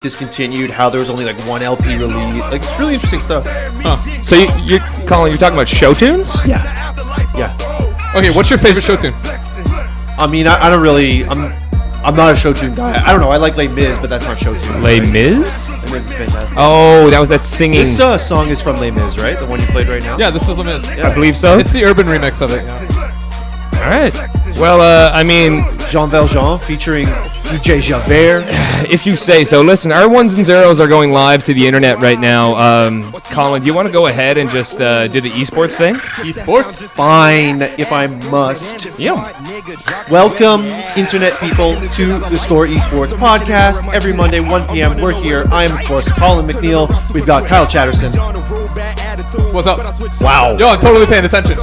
discontinued, how there was only like one LP release. Like, it's really interesting stuff. Huh. So you're Colin, you're talking about show tunes? Yeah. Okay, what's your favorite show tune? I mean, I don't really. I'm not a show tune guy. I don't know. I like Les Mis, but that's not show tune. Les Mis? Les Mis is fantastic. Oh, that was that singing. This song is from Les Mis, right? The one you played right now? Yeah, this is Les Mis. Yeah. I believe so. It's the urban remix of it. Yeah. All right. Well, I mean, Jean Valjean featuring DJ Javert. if you say so. Listen, our ones and zeros are going live to the internet right now. Colin, do you want to go ahead and just do the esports thing? Esports? Fine, if I must. Yeah. Welcome, internet people, to theScore Esports podcast. Every Monday, 1 p.m., we're here. I am, of course, Colin McNeil. We've got Kyle Chatterson. What's up? Wow. Yo, I'm totally paying attention.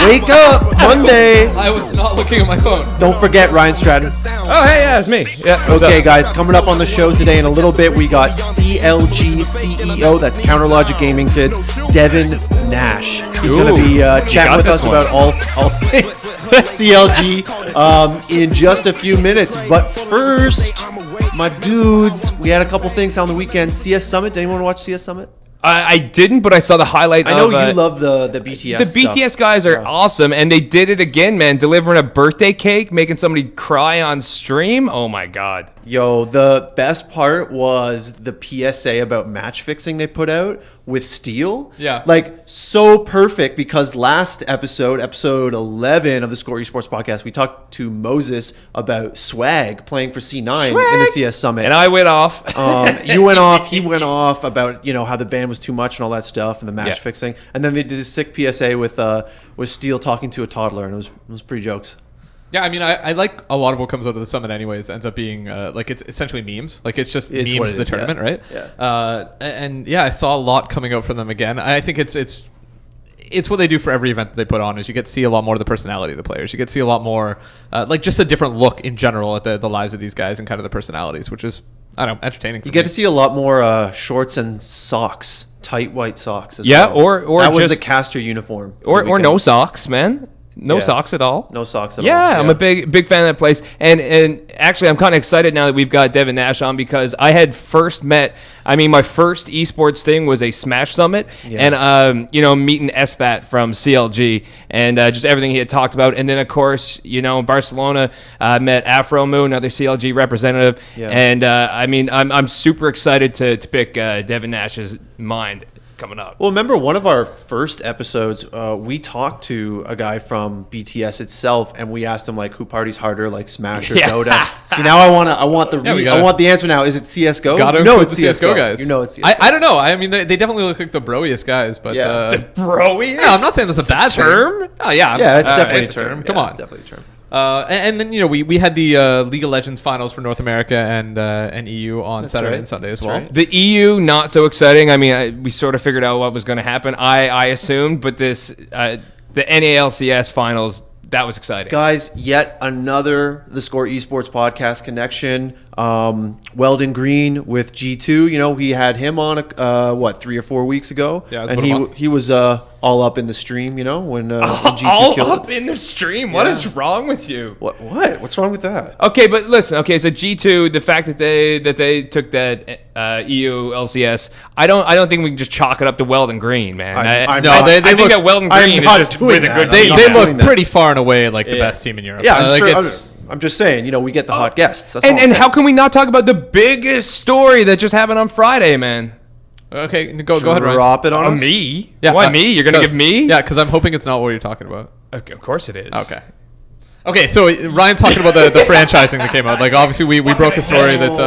Wake up, Monday. I was not looking at my phone. Don't forget Ryan Stratton. Oh, hey, yeah, it's me. Yeah. Okay, guys, coming up on the show today in a little bit, we got CLG CEO, that's Counter Logic Gaming kids, Devin Nash. He's going to be chatting with us about all things CLG in just a few minutes. But first, my dudes, we had a couple things on the weekend. CS Summit. Did anyone watch CS Summit? I didn't, but I saw the highlight. I know you love the BTS. The stuff. BTS guys are awesome, and they did it again, man. Delivering a birthday cake, making somebody cry on stream. Oh my god. Yo, the best part was the PSA about match fixing they put out with Steel. Yeah. Like, so perfect, because last episode 11 of the Score Esports podcast, we talked to Moses about Swag playing for C9 in the CS Summit. And I went off. You went off, he went off about, how the band was too much and all that stuff and the match fixing. And then they did this sick PSA with Steel talking to a toddler, and it was pretty jokes. Yeah, I mean, I like a lot of what comes out of the summit anyways ends up being, like, it's essentially memes. Like, it's just memes the tournament, right? Yeah. And yeah, I saw a lot coming out from them again. I think it's what they do for every event that they put on, is you get to see a lot more of the personality of the players. You get to see a lot more, like, just a different look in general at the lives of these guys and kind of the personalities, which is, I don't know, entertaining. You get to see a lot more shorts and socks, tight white socks as Yeah, well. or that was just the caster uniform. or no socks, man. No socks at all. No socks at all. Yeah, I'm a big fan of that place. And actually, I'm kind of excited now that we've got Devin Nash on, because I had my first esports thing was a Smash Summit, and meeting SFAT from CLG, and just everything he had talked about. And then, of course, in Barcelona, met Afro Moon, another CLG representative. Yeah. And I'm super excited to pick Devin Nash's mind coming up. Well, remember one of our first episodes, we talked to a guy from BTS itself, and we asked him, like, who parties harder, like Smash or Dota. See, now I want the answer now. Is it CS:GO? No, it's CS:GO guys. It's CS:GO. I don't know. I mean, they definitely look like the broiest guys, but the broiest. Yeah, I'm not saying that's a bad term. Thing. Oh yeah, yeah, it's definitely it's a term. Come on, it's definitely a term. And then we had the League of Legends finals for North America and EU on Saturday and Sunday as well. Right. The EU, not so exciting. I mean, we sort of figured out what was going to happen. I assumed, but the NA LCS finals, that was exciting. Guys, yet another theScore Esports podcast connection. Weldon Green with G2. We had him on 3 or 4 weeks ago. Yeah, and he was all up in the stream. When G2 all killed up it. in the stream. What is wrong with you? What? What's wrong with that? Okay, but listen. Okay, so G2, the fact that they took that EU LCS, I don't think we can just chalk it up to Weldon Green, man. I think that Weldon Green is just with a good. They look pretty far and away like the best team in Europe. Yeah, I'm just saying. We get the hot guests. That's and how can we not talk about the biggest story that just happened on Friday, man? Okay, go ahead, Ryan. Drop it on us? Me? Yeah, why me? You're gonna give me? Yeah, because I'm hoping it's not what you're talking about. Okay, of course it is. Okay, so Ryan's talking about the franchising that came out. Like, obviously, we broke a story that's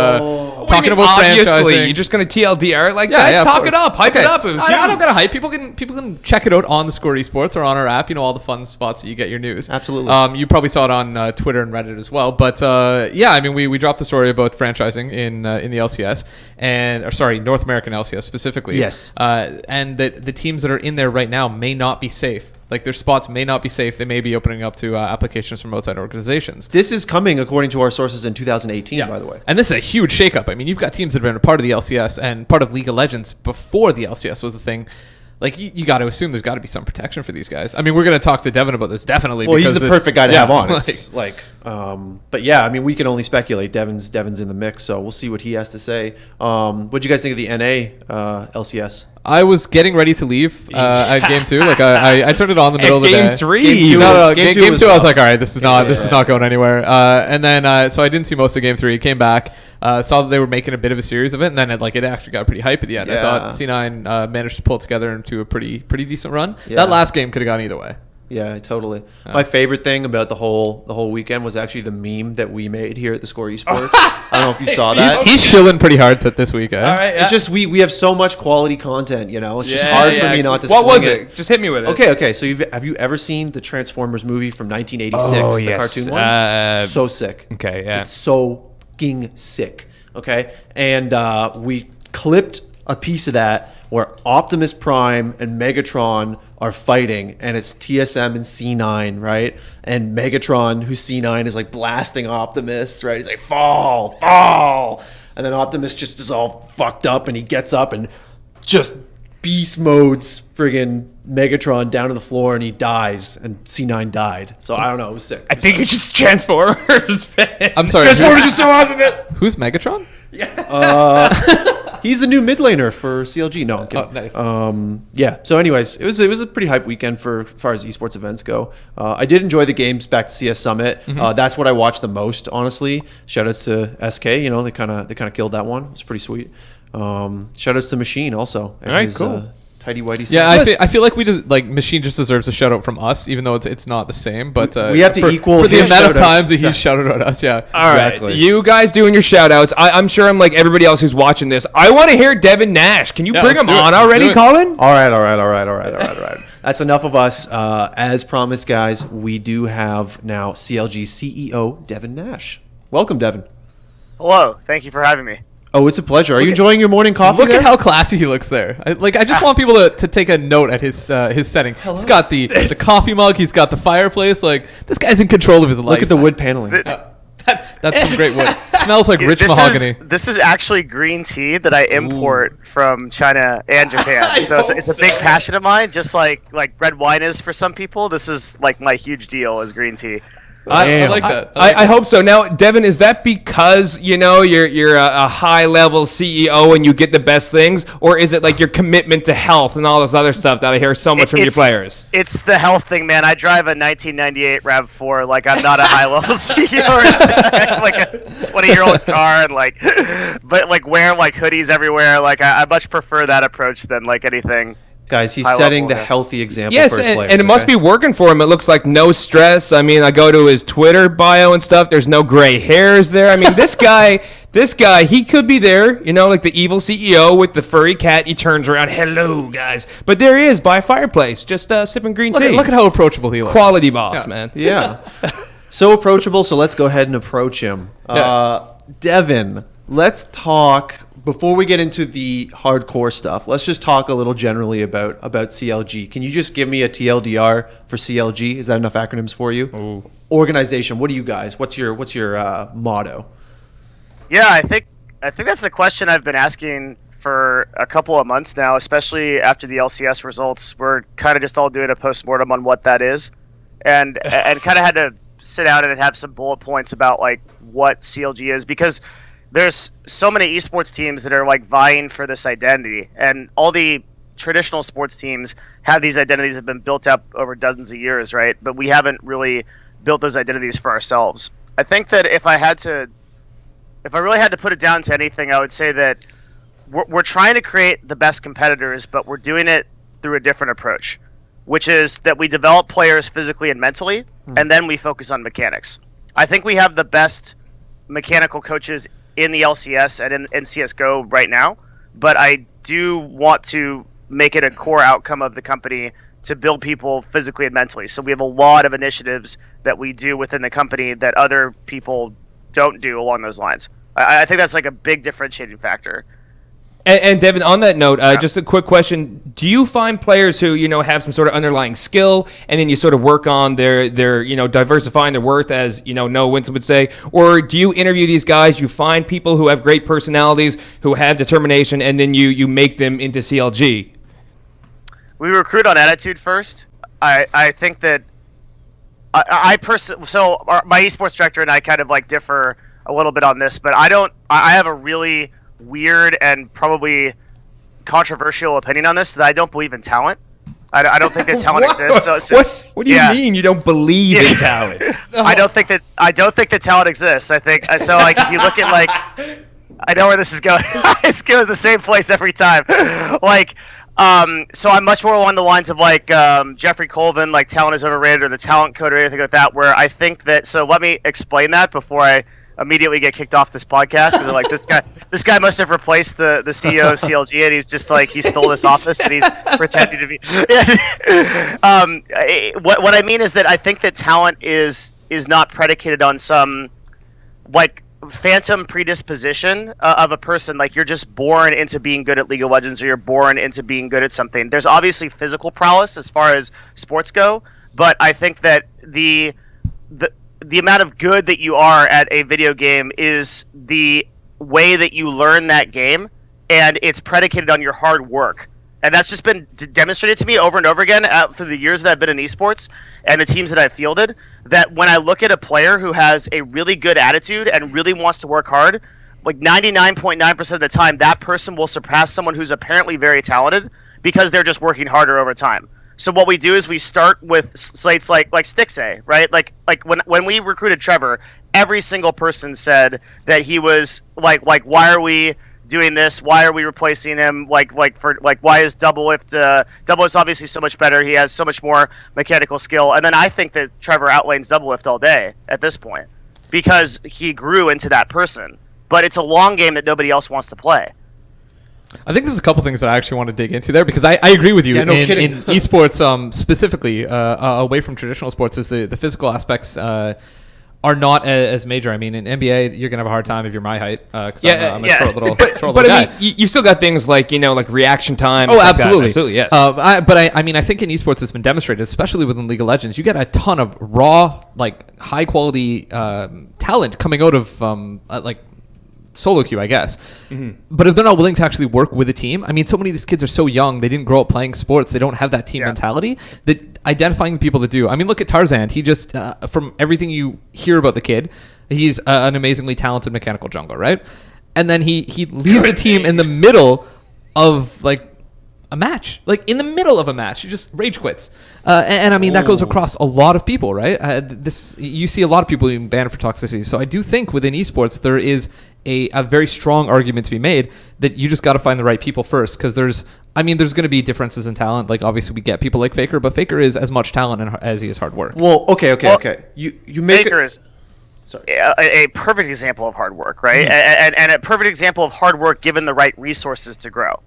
talking about obviously, franchising. You're just gonna TLDR like that? Yeah, Talk it up, hype it up. It was I don't gotta hype. People can check it out on the Score Esports or on our app. All the fun spots that you get your news. Absolutely. You probably saw it on Twitter and Reddit as well. But we dropped the story about franchising in the LCS North American LCS specifically. Yes. And that the teams that are in there right now may not be safe. Like, their spots may not be safe. They may be opening up to applications from outside organizations. This is coming, according to our sources, in 2018, by the way. And this is a huge shakeup. I mean, you've got teams that have been a part of the LCS and part of League of Legends before the LCS was the thing, like you got to assume there's got to be some protection for these guys. I mean, we're going to talk to Devin about this definitely. Well, he's the perfect guy to have on. Like, It's but yeah, I mean, we can only speculate. Devin's in the mix, so we'll see what he has to say. What'd you guys think of the NA LCS? I was getting ready to leave at game 2. Like I turned it on in the middle of the day. Game 3. Game 2 I was like, all right, this is Yeah. not going anywhere. And then so I didn't see most of game 3. Came back, saw that they were making a bit of a series of it, and then it actually got pretty hype at the end. I Yeah. thought C9 managed to pull it together into a pretty decent run. Yeah. That last game could have gone either way. Yeah, totally. My favorite thing about the whole weekend was actually the meme that we made here at theScore Esports. I don't know if you saw that. He's shilling pretty hard this week. All right, It's just we have so much quality content, It's just hard for me not to. What was sling it? Just hit me with it. Okay. So have you ever seen the Transformers movie from 1986, Oh, the yes. cartoon one? So sick. Okay, yeah. It's so fucking sick. Okay, and we clipped a piece of that where Optimus Prime and Megatron are fighting, and it's TSM and C9, right? And Megatron, who's C9, is like blasting Optimus, right? He's like, fall. And then Optimus just is all fucked up, and he gets up and just beast modes friggin' Megatron down to the floor, and he dies, and C9 died. So I don't know, it was sick. I think you're just Transformers fan. I'm sorry. Transformers is so awesome, man. Who's Megatron? He's the new mid laner for CLG. No, I'm kidding. Oh, nice. Yeah. So, anyways, it was a pretty hype weekend for as far as esports events go. I did enjoy the games back to CS Summit. That's what I watched the most, honestly. Shoutouts to SK. They kind of killed that one. It was pretty sweet. Shoutouts to Machine also. And all right, cool. Tidy whitey. Yeah, I feel like Machine just deserves a shout out from us, even though it's not the same. But we have to equal for the his amount of shout-outs. times that he's shouted out us. Yeah, All right, Exactly. you guys doing your shout outs. I'm sure I'm like everybody else who's watching this. I want to hear Devin Nash. Can you bring let's him do it. on Let's already, do it. Colin? All right. That's enough of us. As promised, guys, we do have now CLG CEO Devin Nash. Welcome, Devin. Hello. Thank you for having me. Oh, it's a pleasure. Are you enjoying your morning coffee? Look there? at how classy he looks there. I just want people to take a note at his setting. He's got the coffee mug. He's got the fireplace. Like, this guy's in control of his life. Look at the wood paneling. That's some great wood. It smells like rich mahogany. This is actually green tea that I import from China and Japan. So it's a big passion of mine, just like red wine is for some people. This is like my huge deal is green tea. I like that. I hope so. Now, Devin, is that because you're a high level CEO and you get the best things, or is it like your commitment to health and all this other stuff that I hear so much from your players? It's the health thing, man. I drive a 1998 RAV4. Like I'm not a high level CEO or anything. Like a 20-year-old car and but wearing hoodies everywhere. I much prefer that approach than anything. Guys, he's high setting level, the yeah. healthy example Yes, for his players. and it must be working for him. It looks like no stress. I mean, I go to his Twitter bio and stuff. There's no gray hairs there. I mean, this guy, he could be there, like the evil CEO with the furry cat. He turns around, hello, guys. But there he is by a fireplace, just sipping green tea. Look at how approachable he looks. Quality boss, Yeah. man. Yeah. So approachable, so let's go ahead and approach him. Devin, let's talk, before we get into the hardcore stuff, let's just talk a little generally about CLG. Can you just give me a TLDR for CLG? Is that enough acronyms for you? Ooh. Organization, what do you guys, what's your motto? Yeah, I think that's the question I've been asking for a couple of months now, especially after the LCS results. We're kind of just all doing a postmortem on what that is, and kind of had to sit down and have some bullet points about what CLG is, because there's so many esports teams that are vying for this identity, and all the traditional sports teams have these identities that have been built up over dozens of years, right? But we haven't really built those identities for ourselves. I think that if I really had to put it down to anything, I would say that we're trying to create the best competitors, but we're doing it through a different approach, which is that we develop players physically and mentally, and then we focus on mechanics. I think we have the best mechanical coaches in the LCS and in CSGO right now, but I do want to make it a core outcome of the company to build people physically and mentally. So we have a lot of initiatives that we do within the company that other people don't do along those lines. I think that's a big differentiating factor. And Devin, on that note, just a quick question: do you find players who have some sort of underlying skill, and then you sort of work on their diversifying their worth, as Noah Winston would say, or do you interview these guys? You find people who have great personalities, who have determination, and then you make them into CLG. we recruit on attitude first. I think that my esports director and I kind of like differ a little bit on this, but I have a really weird and probably controversial opinion on this, that I don't believe in talent. I don't think that talent exists. What do you mean you don't believe in talent? I don't think that talent exists. I think so. Like if you look at like, I know where this is going. It's going to the same place every time. Like, so I'm much more along the lines of like Jeffrey Colvin, like talent is overrated, or the talent code, or anything like that. Where I think that. So let me explain that before I immediately get kicked off this podcast, because like this guy must have replaced the CEO of CLG, and he's just like he stole this office and he's pretending to be. What I mean is that I think that talent is not predicated on some like phantom predisposition of a person. Like you're just born into being good at League of Legends, or you're born into being good at something. There's obviously physical prowess as far as sports go, but I think that the amount of good that you are at a video game is the way that you learn that game, and it's predicated on your hard work. And that's just been demonstrated to me over and over again for the years that I've been in esports and the teams that I've fielded, that when I look at a player who has a really good attitude and really wants to work hard, like 99.9% of the time, that person will surpass someone who's apparently very talented because they're just working harder over time. So what we do is we start with slates like Stixay, right? Like when we recruited Trevor, every single person said that he was like why are we doing this? Why are we replacing him? Why is Doublelift obviously so much better? He has so much more mechanical skill. And then I think that Trevor outlanes Doublelift all day at this point because he grew into that person. But it's a long game that nobody else wants to play. I think there's a couple things that I actually want to dig into there, because I agree with you. Yeah, no in kidding. esports, specifically away from traditional sports, is the physical aspects are not as major. I mean, in NBA, you're gonna have a hard time if you're my height. Cause I'm a short little But guy. I mean, you still got things like like reaction time. Oh, absolutely, absolutely, yes. I mean, I think in esports it's been demonstrated, especially within League of Legends, you get a ton of raw, like high quality talent coming out of like solo queue, I guess. Mm-hmm. But if they're not willing to actually work with a team, I mean, so many of these kids are so young, they didn't grow up playing sports, they don't have that team mentality, that identifying the people that do. I mean, look at Tarzan. He just, from everything you hear about the kid, he's an amazingly talented mechanical jungler, right? And then he leaves the team in the middle of like a match, like in the middle of a match, he just rage quits. And I mean, that goes across a lot of people, right? You see a lot of people being banned for toxicity. So I do think within esports, there is a very strong argument to be made that you just got to find the right people first, because there's going to be differences in talent. Like obviously we get people like Faker, but Faker is as much talent as he is hard work. Well, okay. You make Faker is a perfect example of hard work, right? Mm-hmm. And a perfect example of hard work given the right resources to grow.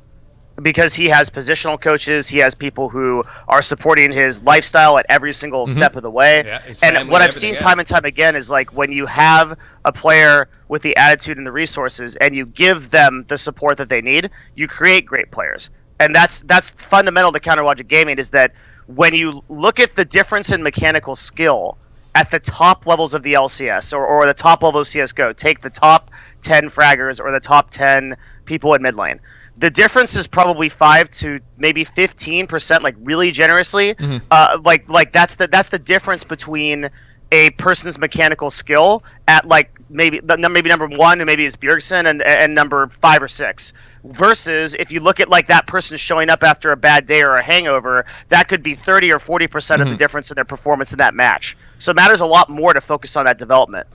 Because he has positional coaches, he has people who are supporting his lifestyle at every single step of the way. Yeah, and what I've seen time and time again is like when you have a player with the attitude and the resources and you give them the support that they need, you create great players. And that's fundamental to Counter Logic Gaming, is that when you look at the difference in mechanical skill at the top levels of the LCS or the top level of CSGO, take the top 10 fraggers or the top 10 people in mid lane. The difference is probably 5 to maybe 15%, like really generously. Mm-hmm. Like that's the difference between a person's mechanical skill at like maybe number 1, and maybe it's Bjergsen, and number 5 or 6. Versus if you look at like that person showing up after a bad day or a hangover, that could be 30 or 40% of the difference in their performance in that match. So it matters a lot more to focus on that development.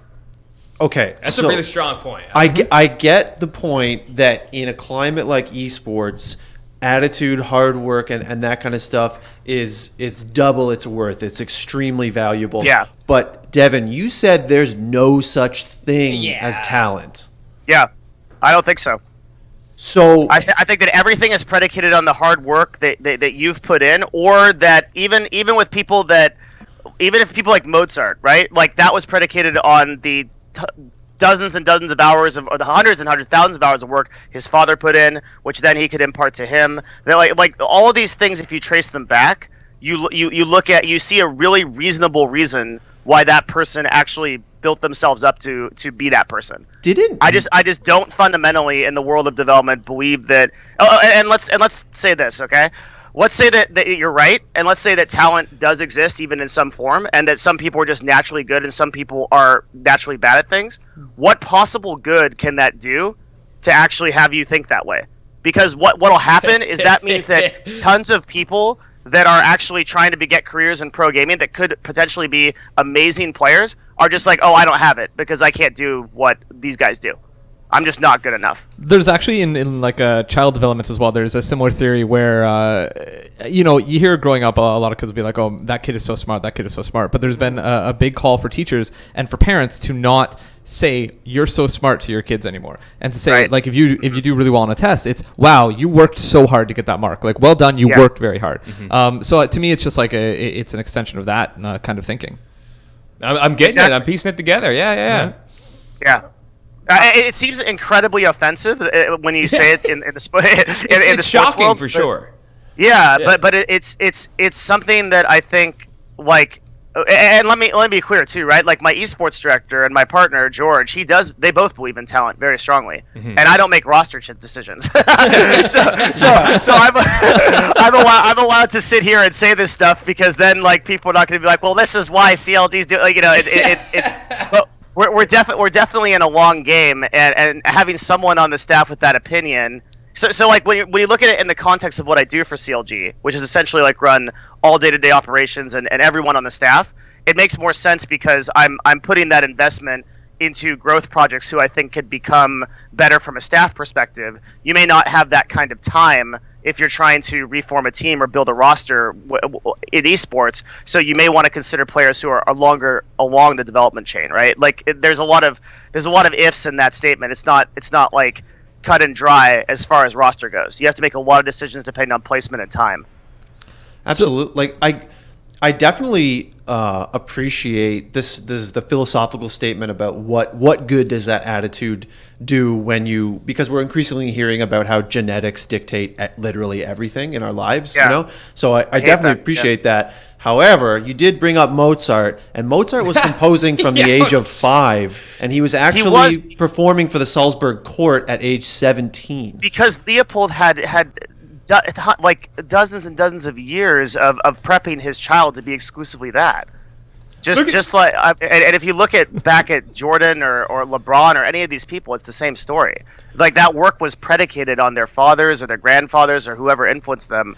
Okay, that's a really strong point. I get the point that in a climate like esports, attitude, hard work, and that kind of stuff is double its worth. It's extremely valuable. Yeah. But Devin, you said there's no such thing as talent. Yeah, I don't think so. So I think that everything is predicated on the hard work that you've put in, or that even with people that, even if people like Mozart, right? Like that was predicated on the dozens and dozens of hours or the hundreds and hundreds, thousands of hours of work his father put in, which then he could impart to him. They're like all of these things, if you trace them back, you see a really reasonable reason why that person actually built themselves up to be that person. I just don't fundamentally in the world of development believe that. And let's say this, okay? let's say that you're right, and let's say that talent does exist even in some form, and that some people are just naturally good and some people are naturally bad at things. What possible good can that do to actually have you think that way? Because what'll happen is that means that tons of people that are actually trying to get careers in pro gaming that could potentially be amazing players are just like, oh, I don't have it because I can't do what these guys do. I'm just not good enough. There's actually in like child developments as well, there's a similar theory where you hear growing up a lot of kids will be like, oh, that kid is so smart, that kid is so smart, but there's been a big call for teachers and for parents to not say you're so smart to your kids anymore, and to say right. like if you do really well on a test, it's wow, you worked so hard to get that mark, like well done, you worked very hard. So to me it's just like it's an extension of that kind of thinking. I'm getting it. I'm piecing it together. Yeah. It seems incredibly offensive when you say it in the sport. It's shocking world, for sure. Yeah, but it's something that I think like, and let me be clear too, right? Like my esports director and my partner George, they both believe in talent very strongly, and I don't make roster decisions. so I'm allowed to sit here and say this stuff because then like people are not going to be like, well, this is why CLGs do, like it's. But we're definitely in a long game, and having someone on the staff with that opinion. So like when you look at it in the context of what I do for CLG, which is essentially like run all day-to-day operations and everyone on the staff, it makes more sense because I'm putting that investment into growth projects who I think could become better from a staff perspective. You may not have that kind of time if you're trying to reform a team or build a roster in esports, so you may want to consider players who are longer along the development chain, right? Like there's a lot of ifs in that statement. It's not like cut and dry as far as roster goes. You have to make a lot of decisions depending on placement and time. Absolutely. I definitely appreciate this. This is the philosophical statement about what good does that attitude do because we're increasingly hearing about how genetics dictate literally everything in our lives. So I definitely appreciate that. However, you did bring up Mozart, and Mozart was composing from the age of 5, and he was actually performing for the Salzburg court at age 17. Because Leopold had like dozens and dozens of years of prepping his child to be exclusively that. Just like, and if you look back at Jordan or LeBron or any of these people, it's the same story. Like that work was predicated on their fathers or their grandfathers or whoever influenced them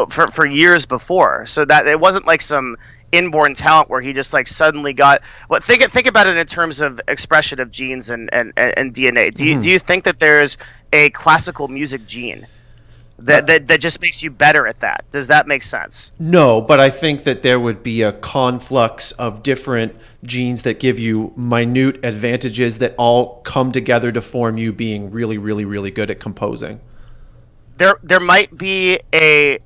for years before. So that it wasn't like some inborn talent where he just like suddenly got. Well, think about it in terms of expression of genes and DNA. Do you think that there's a classical music gene that just makes you better at that? Does that make sense? No, but I think that there would be a conflux of different genes that give you minute advantages that all come together to form you being really, really, really good at composing. There might be a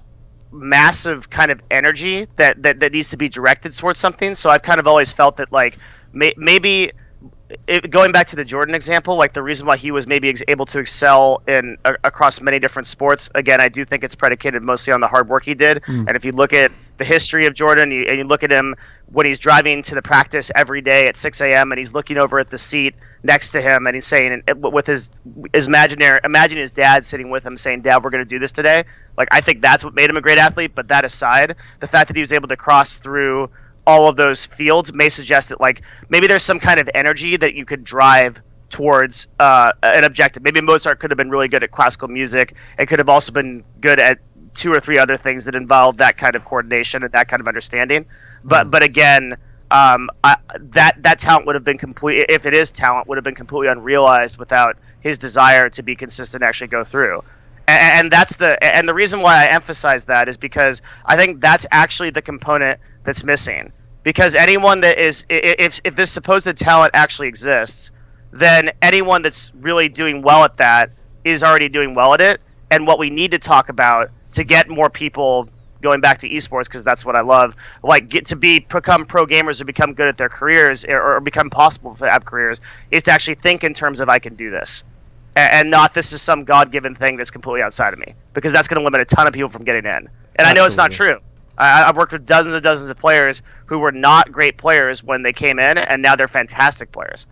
massive kind of energy that needs to be directed towards something. So I've kind of always felt that like maybe going back to the Jordan example, like the reason why he was maybe able to excel across many different sports, again, I do think it's predicated mostly on the hard work he did. And if you look at the history of Jordan, and you look at him when he's driving to the practice every day at 6 a.m. and he's looking over at the seat next to him and he's saying, with his imagine his dad sitting with him saying, "Dad, we're going to do this today." Like, I think that's what made him a great athlete. But that aside, the fact that he was able to cross through all of those fields may suggest that like maybe there's some kind of energy that you could drive towards an objective. Maybe Mozart could have been really good at classical music and could have also been good at 2 or 3 other things that involve that kind of coordination and that kind of understanding. But again, that talent would have been complete, if it is talent, would have been completely unrealized without his desire to be consistent and actually go through. And that's the reason why I emphasize that is because I think that's actually the component that's missing. Because anyone that is, if this supposed talent actually exists, then anyone that's really doing well at that is already doing well at it. And what we need to talk about to get more people going back to esports, because that's what I love, like become pro gamers or become good at their careers or become possible to have careers, is to actually think in terms of I can do this. And not this is some God-given thing that's completely outside of me, because that's going to limit a ton of people from getting in. And I know it's not true. I've worked with dozens and dozens of players who were not great players when they came in, and now they're fantastic players.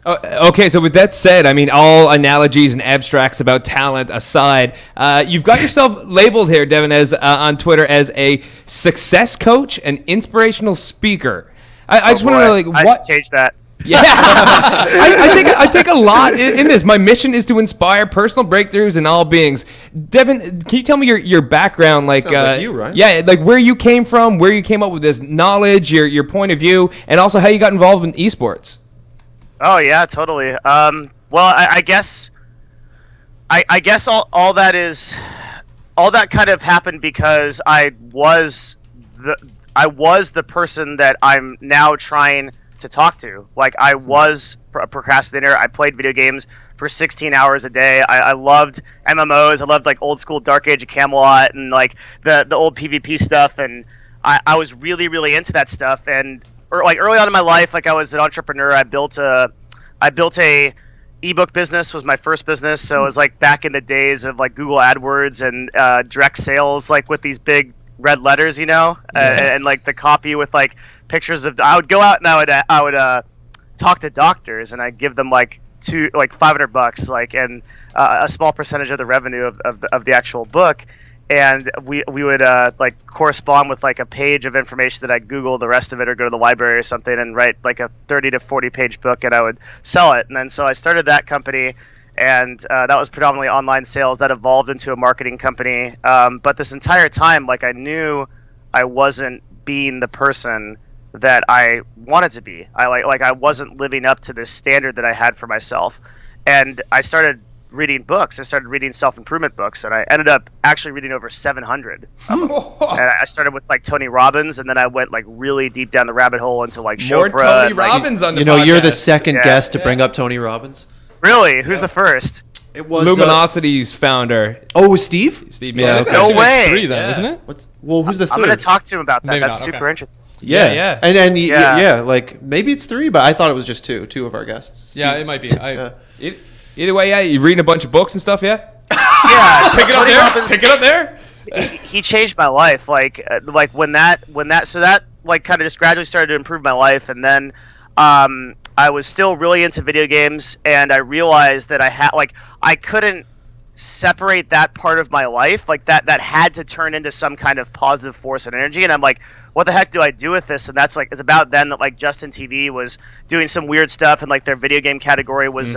Okay, so with that said, I mean, all analogies and abstracts about talent aside, you've got yourself labeled here, Devin, as on Twitter as a success coach and inspirational speaker. I just want to know, like, I what? should change that. Yeah, I take a lot in this. My mission is to inspire personal breakthroughs in all beings. Devin, can you tell me your background? Like, Sounds like you, right? Yeah, like where you came from, where you came up with this knowledge, your point of view, and also how you got involved in esports. Oh yeah, totally. Well, I guess all that kind of happened because I was the person that I'm now trying to talk to. Like, I was a procrastinator. I played video games for 16 hours a day. I loved MMOs. I loved like old school Dark Age of Camelot and like the old PvP stuff. And I was really, really into that stuff. And like early on in my life, like I was an entrepreneur. I built a ebook business was my first business. So it was like back in the days of like Google AdWords and direct sales, like with these big red letters, and like the copy with like pictures of. I would go out and I would talk to doctors and I'd give them like $500, like, and a small percentage of the revenue of the actual book. And we would like correspond with like a page of information that I'd Google the rest of it or go to the library or something and write like a 30 to 40 page book, and I would sell it. And then so I started that company, and that was predominantly online sales. That evolved into a marketing company. But this entire time, like, I knew I wasn't being the person that I wanted to be. I wasn't living up to this standard that I had for myself. And I started reading books. I started reading self-improvement books, and I ended up actually reading over 700 of them. And I started with like Tony Robbins, and then I went like really deep down the rabbit hole into like More Chopra. Tony and, like, Robbins on the You're the podcast. second guest to bring up Tony Robbins. Really? Who's the first? It was Luminosity's founder. Oh, Steve? Steve Yeah, Miller. No it's way. 3 then, Yeah. isn't it? Who's the third? I'm gonna talk to him about that. Maybe That's not, super okay. interesting. Yeah, Yeah. And like maybe it's 3, but I thought it was just two of our guests. Yeah, Steve's. it might be. Yeah. Either way, yeah, you're reading a bunch of books and stuff, yeah? Yeah, Pick it up Tony there. Robbins- Pick it up there. he changed my life. Like when that so that like kind of just gradually started to improve my life. And then I was still really into video games, and I realized that I couldn't separate that part of my life, like that had to turn into some kind of positive force and energy. And I'm like, what the heck do I do with this? And that's like, it's about then that like Justin TV was doing some weird stuff, and like their video game category was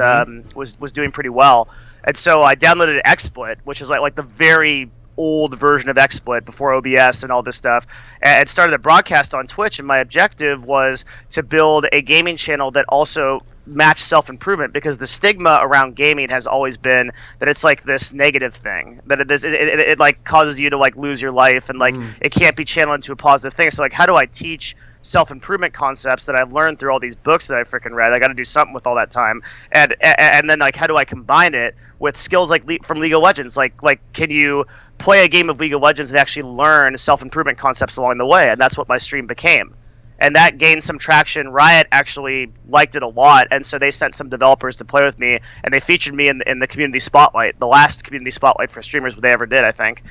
was doing pretty well. And so I downloaded XSplit, which is like the very old version of XSplit before OBS and all this stuff, and started a broadcast on Twitch. And my objective was to build a gaming channel that also matched self-improvement, because the stigma around gaming has always been that it's like this negative thing, that it like causes you to like lose your life, and like it can't be channeled into a positive thing. So like, how do I teach self-improvement concepts that I've learned through all these books that I freaking read? I got to do something with all that time, and then like, how do I combine it with skills like from League of Legends? Like can you play a game of League of Legends and actually learn self-improvement concepts along the way? And that's what my stream became. And that gained some traction. Riot actually liked it a lot, and so they sent some developers to play with me, and they featured me in the community spotlight, the last community spotlight for streamers they ever did, I think.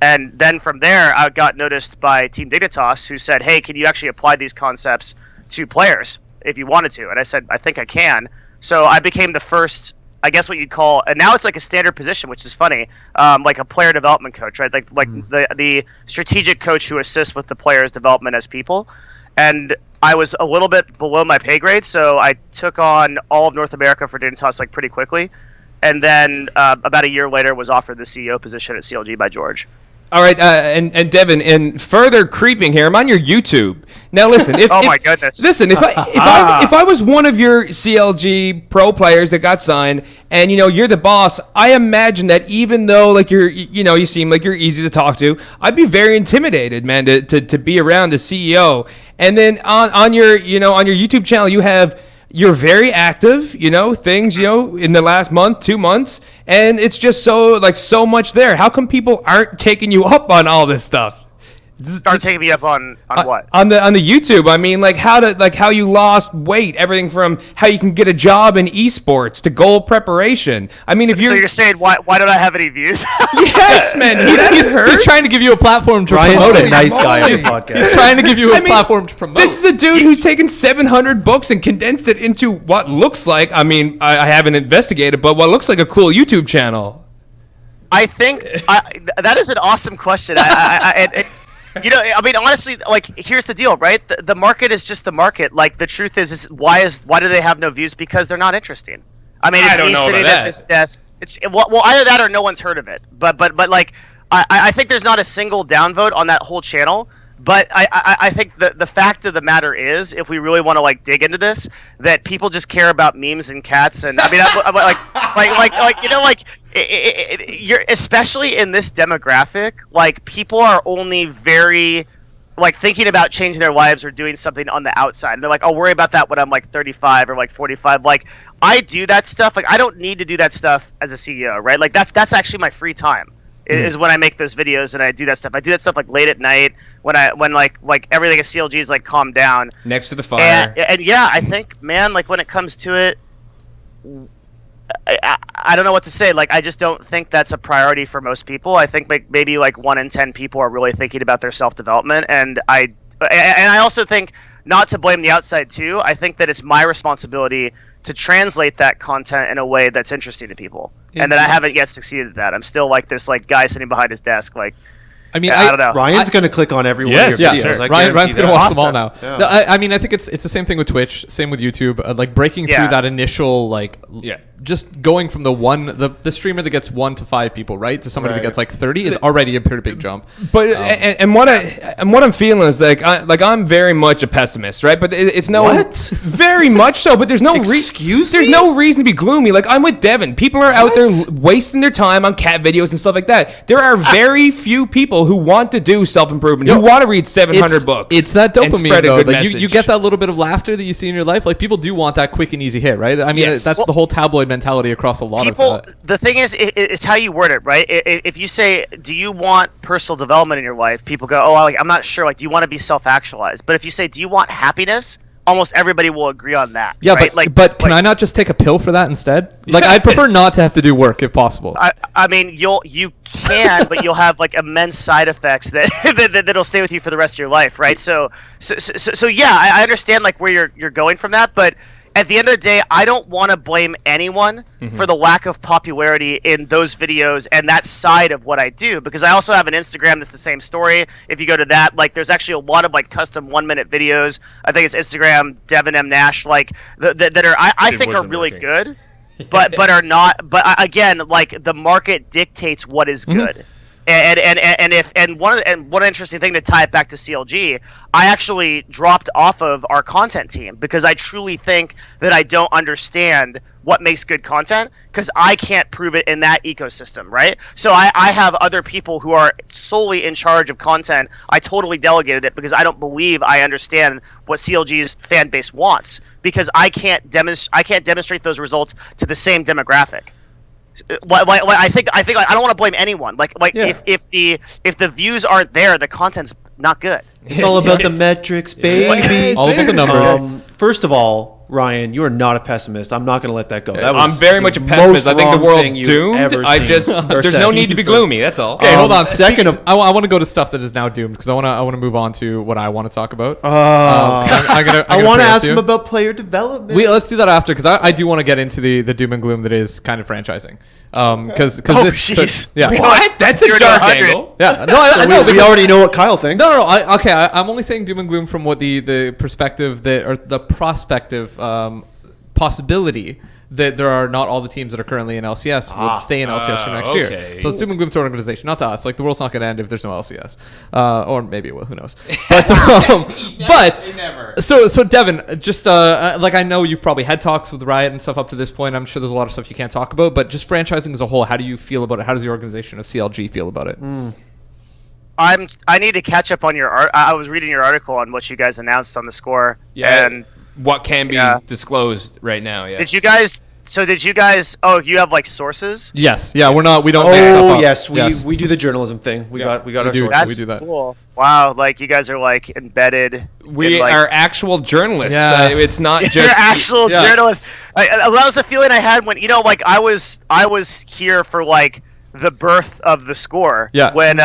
And then from there, I got noticed by Team Dignitas, who said, hey, can you actually apply these concepts to players if you wanted to? And I said, I think I can. So I became the first, I guess what you'd call, and now it's like a standard position, which is funny, like a player development coach, right? Like the strategic coach who assists with the players' development as people. And I was a little bit below my pay grade, so I took on all of North America for Dignitas like pretty quickly. And then about a year later was offered the CEO position at CLG by George. All right, and Devin, and further creeping here, I'm on your YouTube. Now listen, my goodness. Listen, if I was one of your CLG pro players that got signed, and you're the boss, I imagine that even though like you seem like you're easy to talk to, I'd be very intimidated, man, to be around the CEO. And then on your YouTube channel, you're very active, things, in the last month, 2 months, and it's just so much there. How come people aren't taking you up on all this stuff? Start taking me up on what? On the YouTube. I mean, like how you lost weight, everything from how you can get a job in esports to goal preparation. I mean, if So you're saying why don't I have any views? yes, man, He's trying to give you a platform to Ryan's promote a it. nice guy on the podcast. He's trying to give you a platform to promote. This is a dude who's taken 700 books and condensed it into what looks like, I mean, I haven't investigated, but what looks like a cool YouTube channel. I think that is an awesome question. I mean, honestly, like, here's the deal, right? The market is just the market. Like, the truth is why do they have no views? Because they're not interesting. I mean, it's me sitting at this desk. It's well, either that or no one's heard of it. But like, I think there's not a single downvote on that whole channel. But I think the fact of the matter is, if we really want to like dig into this, that people just care about memes and cats, and I mean, you're especially in this demographic, like people are only very like thinking about changing their lives or doing something on the outside. And they're like, I'll worry about that when I'm like 35 or like 45. Like I do that stuff. Like I don't need to do that stuff as a CEO, right? Like that's actually my free time. Is when I make those videos and I do that stuff. I do that stuff like late at night when like everything at CLG is like calmed down Next to the fire. And yeah, I think, man, like when it comes to it, I don't know what to say. Like I just don't think that's a priority for most people. I think maybe like 1 in 10 people are really thinking about their self-development, and I also think, not to blame the outside too, I think that it's my responsibility to translate that content in a way that's interesting to people. And that I haven't yet succeeded at that. I'm still like this like guy sitting behind his desk. Like, I mean, I don't know. Ryan's going to click on every one of your videos. Sure. I Ryan's going to watch them all now. Yeah. No, I mean, I think it's the same thing with Twitch, same with YouTube. Like breaking through that initial just going from the streamer that gets 1 to 5 people, right, to somebody that gets like 30 is already a pretty big jump. But and what I'm feeling is like I'm very much a pessimist, right? But it's no very much so. But there's no there's no reason to be gloomy. Like I'm with Devin. People are out there wasting their time on cat videos and stuff like that. There are very few people who want to do self-improvement, who want to read 700 books. It's that dopamine though. Like you get that little bit of laughter that you see in your life. Like people do want that quick and easy hit, right? I mean, that's the whole tabloid mentality across a lot of the thing is, it's how you word it, right? If you say, do you want personal development in your life, people go, I'm not sure. Like, do you want to be self-actualized? But if you say, do you want happiness, almost everybody will agree on that. Yeah, right? but can I not just take a pill for that instead? Like, I'd prefer not to have to do work if possible. I mean, you can, but you'll have like immense side effects that'll stay with you for the rest of your life, right? So yeah, I understand like where you're going from that, but at the end of the day, I don't want to blame anyone for the lack of popularity in those videos and that side of what I do, because I also have an Instagram that's the same story. If you go to that, like, there's actually a lot of like custom 1-minute videos. I think it's Instagram Devin M Nash, like that are I think are really good, but are not. But again, like the market dictates what is good. And one interesting thing to tie it back to CLG, I actually dropped off of our content team because I truly think that I don't understand what makes good content, because I can't prove it in that ecosystem, right? So I have other people who are solely in charge of content. I totally delegated it because I don't believe I understand what CLG's fan base wants, because I can't demonstrate those results to the same demographic. I think I don't want to blame anyone. If the views aren't there, the content's not good. It's all about the metrics, baby. All about the numbers. First of all, Ryan, you are not a pessimist. I'm not going to let that go. I'm very much a pessimist. I think the world's doomed. There's no need to be gloomy. That's all. Okay, hold on. I want to go to stuff that is now doomed, because I want to move on to what I want to talk about. I want to ask him about player development. Let's do that after, because I do want to get into the doom and gloom that is kind of franchising. Because What? That's a dark angle. Yeah. No, I know. We already know what Kyle thinks. No. I'm only saying doom and gloom from what the perspective or the prospective possibility that there are not all the teams that are currently in LCS will stay in LCS for next year. So it's doom and gloom to our organization, not to us. Like, the world's not going to end if there's no LCS, or maybe it will. Who knows? But so Devin, just like, I know you've probably had talks with Riot and stuff up to this point. I'm sure there's a lot of stuff you can't talk about, but just franchising as a whole, how do you feel about it? How does the organization of CLG feel about it? I need to catch up on your art. I was reading your article on what you guys announced on theScore. Yeah. And what can be disclosed right now? Yeah. Did you guys So did you guys? Oh, you have like sources? Yes. Yeah. We don't. Make stuff Oh up. yes, we do the journalism thing. We got our do. sources. That's we do that. cool. Wow, like you guys are like embedded. We in, like, are actual journalists. Yeah. It's not You're just actual yeah. journalists. That was the feeling I had when like I was here for like the birth of theScore. Yeah. When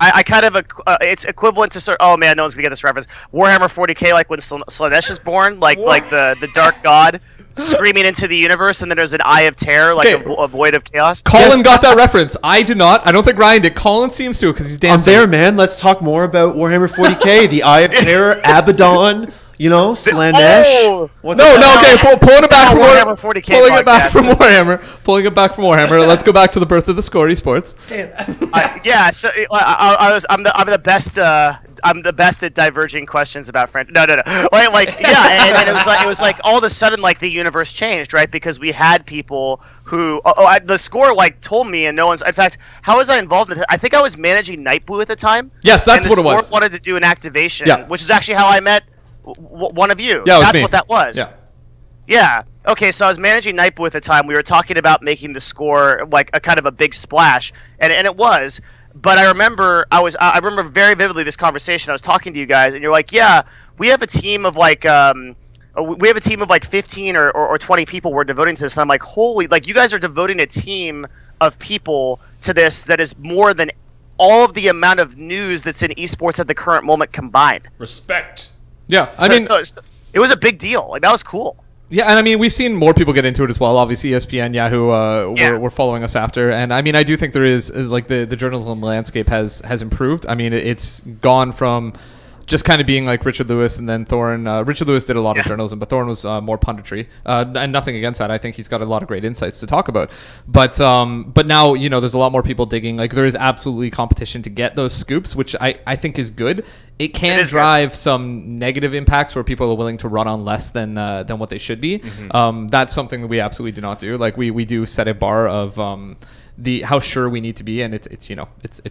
I kind of it's equivalent to oh man, no one's gonna get this reference. Warhammer 40k, like when Slanesh is born, like the dark god screaming into the universe, and then there's an eye of terror, like Okay. a void of chaos. Colin got that reference. I did not. I don't think Ryan did. Colin seems to because he's I'm dancing. there, man. Let's talk more about Warhammer 40k, the Eye of Terror, Abaddon. Slanesh. Oh! What No, the- okay, pulling it back from Warhammer 40K pulling it back podcast. from Warhammer. Pulling it back from Warhammer. Let's go back to the birth of theScore esports. Yeah, so I'm the best. I'm the best at diverging questions about French. No. Yeah, and it was like all of a sudden like the universe changed, right? Because we had people who theScore like told me, and no one's. In fact, how was I involved in it? I think I was managing Nightblue at the time. Yes, that's and what it was. theScore wanted to do an activation, Yeah. which is actually how I met one of you. Yeah, it was That's me. what that was. Yeah. Yeah. Okay, so I was managing Nightblue at the time. We were talking about making theScore like a kind of a big splash, and it was. But I remember I remember very vividly this conversation. I was talking to you guys, and you're like, "Yeah, we have a team of like 15 or 20 people we're devoting to this." And I'm like, "Holy! Like you guys are devoting a team of people to this that is more than all of the amount of news that's in esports at the current moment combined." respect. Yeah, So it was a big deal. Like that was cool. Yeah, and I mean, we've seen more people get into it as well. Obviously, ESPN, Yahoo, were following us after, and I mean, I do think there is like the journalism landscape has improved. I mean, it's gone from just kind of being like Richard Lewis and then Thorne. Richard Lewis did a lot of journalism, but Thorne was more punditry. And nothing against that. I think he's got a lot of great insights to talk about. But now, there's a lot more people digging. Like there is absolutely competition to get those scoops, which I think is good. It can drive some negative impacts where people are willing to run on less than what they should be. That's something that we absolutely do not do. Like we do set a bar of how sure we need to be, and it's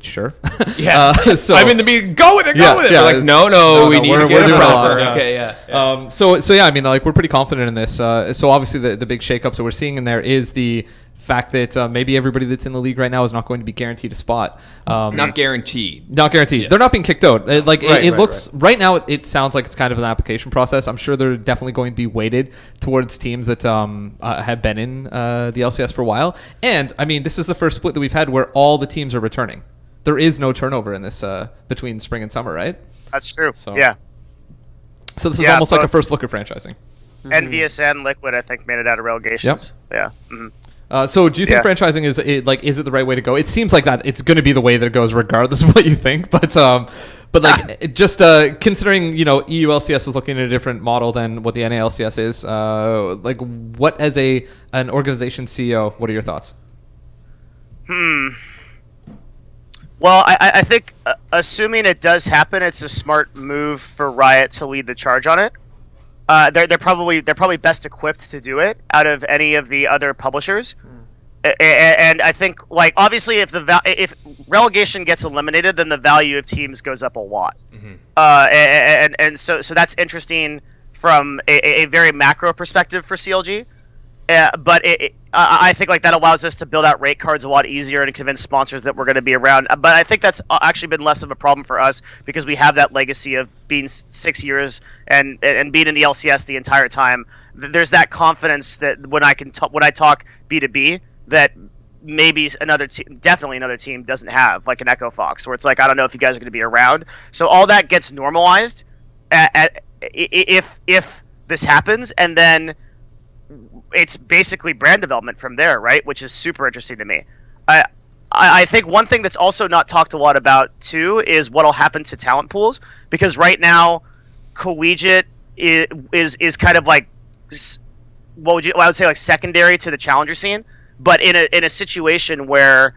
sure. Yeah. So I'm in the meeting. Go with it. Yeah, Go with it. yeah, We're like, no, we need we're to get it doing proper. well, yeah. Okay, yeah. So yeah, I mean, like we're pretty confident in this. So obviously the big shakeups that we're seeing in there is the fact that maybe everybody that's in the league right now is not going to be guaranteed a spot. Not guaranteed. Not guaranteed. Yes. They're not being kicked out. It Right, looks right now. It sounds like it's kind of an application process. I'm sure they're definitely going to be weighted towards teams that have been in the LCS for a while. And I mean, this is the first split that we've had where all the teams are returning. There is no turnover in this between spring and summer, right? That's true. So- Yeah. So this is Yeah, almost like a both- first look at franchising. NVS and Liquid, I think, made it out of relegations. Yeah. Mhm. So do you think Yeah. franchising is it the right way to go? It seems like that it's going to be the way that it goes regardless of what you think. But just considering EU LCS is looking at a different model than what the NA LCS is. Like what as an organization CEO, what are your thoughts? Well, I think assuming it does happen, it's a smart move for Riot to lead the charge on it. They're probably best equipped to do it out of any of the other publishers. And I think like obviously if relegation gets eliminated, then the value of teams goes up a lot. And so that's interesting from a very macro perspective for CLG. But I think like that allows us to build out rate cards a lot easier and convince sponsors that we're going to be around. But I think that's actually been less of a problem for us because we have that legacy of being 6 years and being in the LCS the entire time. There's that confidence that when I talk B2B that maybe definitely another team doesn't have, like an Echo Fox, where it's like I don't know if you guys are going to be around. So all that gets normalized if this happens, and then it's basically brand development from there, right? Which is super interesting to me. I think one thing that's also not talked a lot about too is what'll happen to talent pools, because right now, collegiate is kind of like I would say like secondary to the challenger scene. But in a situation where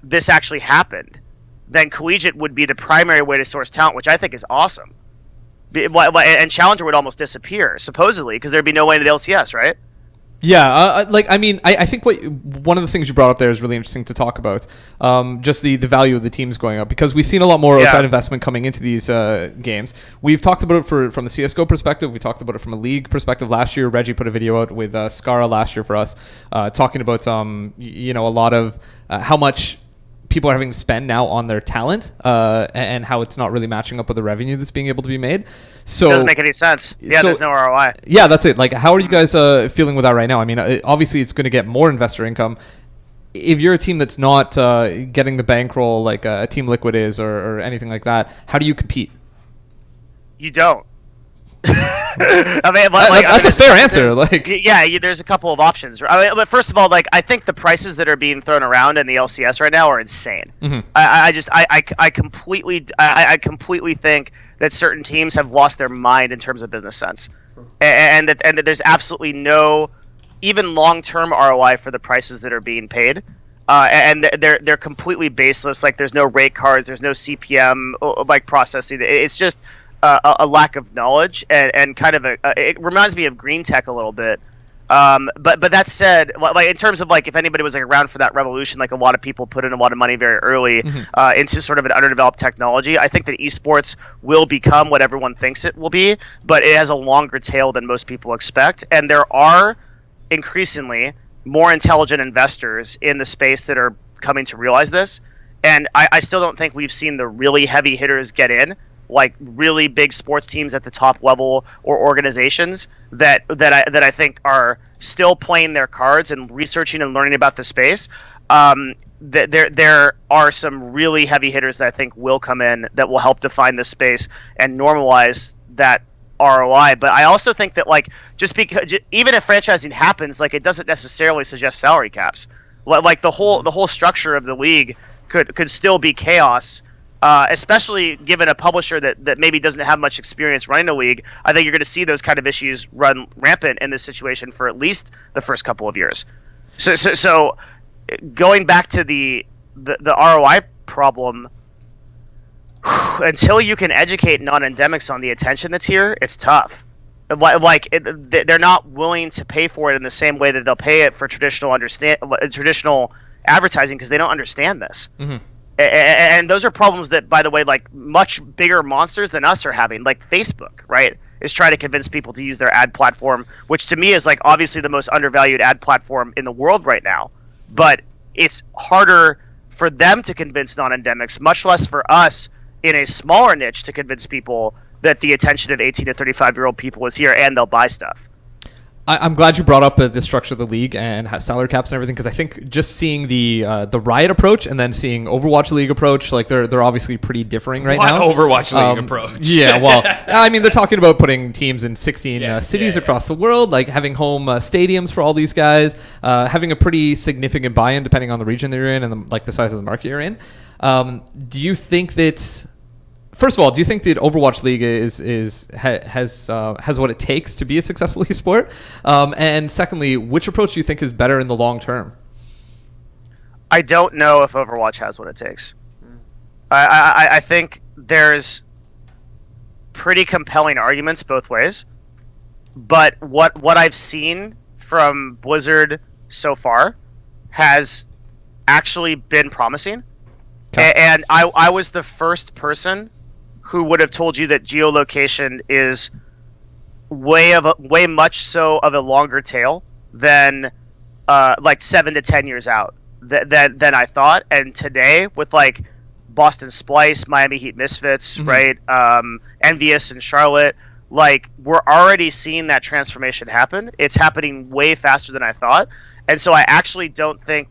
this actually happened, then collegiate would be the primary way to source talent, which I think is awesome. And challenger would almost disappear supposedly because there'd be no way into the LCS, right? Yeah, I think one of the things you brought up there is really interesting to talk about. Just the value of the teams going up, because we've seen a lot more outside investment coming into these games. We've talked about it from the CS:GO perspective. We talked about it from a league perspective last year. Reggie put a video out with Skara last year for us, talking about a lot of how much people are having to spend now on their talent, and how it's not really matching up with the revenue that's being able to be made. So it doesn't make any sense. Yeah, there's no ROI. Yeah, that's it. Like, how are you guys feeling with that right now? I mean, obviously it's going to get more investor income. If you're a team that's not getting the bankroll like a Team Liquid is or anything like that, how do you compete? You don't. That's a fair answer. There's a couple of options. But first of all, I think the prices that are being thrown around in the LCS right now are insane. Mm-hmm. I completely think that certain teams have lost their mind in terms of business sense, and that there's absolutely no even long-term ROI for the prices that are being paid. And they're completely baseless. Like, there's no rate cards, there's no CPM processing. It's just a lack of knowledge and kind of it reminds me of green tech a little bit. But that said, in terms of if anybody was around for that revolution, a lot of people put in a lot of money very early into sort of an underdeveloped technology. I think that esports will become what everyone thinks it will be, but it has a longer tail than most people expect. And there are increasingly more intelligent investors in the space that are coming to realize this. And I still don't think we've seen the really heavy hitters get in, like really big sports teams at the top level or organizations that I think are still playing their cards and researching and learning about the space. There are some really heavy hitters that I think will come in that will help define this space and normalize that ROI. But I also think that just because even if franchising happens, it doesn't necessarily suggest salary caps. The whole structure of the league could still be chaos. Especially given a publisher that maybe doesn't have much experience running a league. I think you're going to see those kind of issues run rampant in this situation for at least the first couple of years. So going back to the ROI problem, until you can educate non-endemics on the attention that's here, it's tough. They're not willing to pay for it in the same way that they'll pay it for traditional advertising, because they don't understand this. Mm-hmm. And those are problems that, by the way, much bigger monsters than us are having. Facebook, right, is trying to convince people to use their ad platform, which to me is obviously the most undervalued ad platform in the world right now. But it's harder for them to convince non-endemics, much less for us in a smaller niche to convince people that the attention of 18 to 35-year-old people is here and they'll buy stuff. I'm glad you brought up the structure of the league and salary caps and everything, because I think just seeing the Riot approach and then seeing Overwatch League approach, they're obviously pretty differing right now. Overwatch League approach? Yeah, well, I mean, they're talking about putting teams in 16 cities across the world, having home stadiums for all these guys, having a pretty significant buy-in depending on the region that you're in and the size of the market you're in. Do you think that? First of all, do you think that Overwatch League has what it takes to be a successful esport? And secondly, which approach do you think is better in the long term? I don't know if Overwatch has what it takes. I think there's pretty compelling arguments both ways, but what I've seen from Blizzard so far has actually been promising. Okay. And I was the first person who would have told you that geolocation is way much so of a longer tail than 7 to 10 years out than I thought. And today with Boston Splice, Miami Heat Misfits, mm-hmm. right, Envious and Charlotte, we're already seeing that transformation happen. It's happening way faster than I thought. And so I actually don't think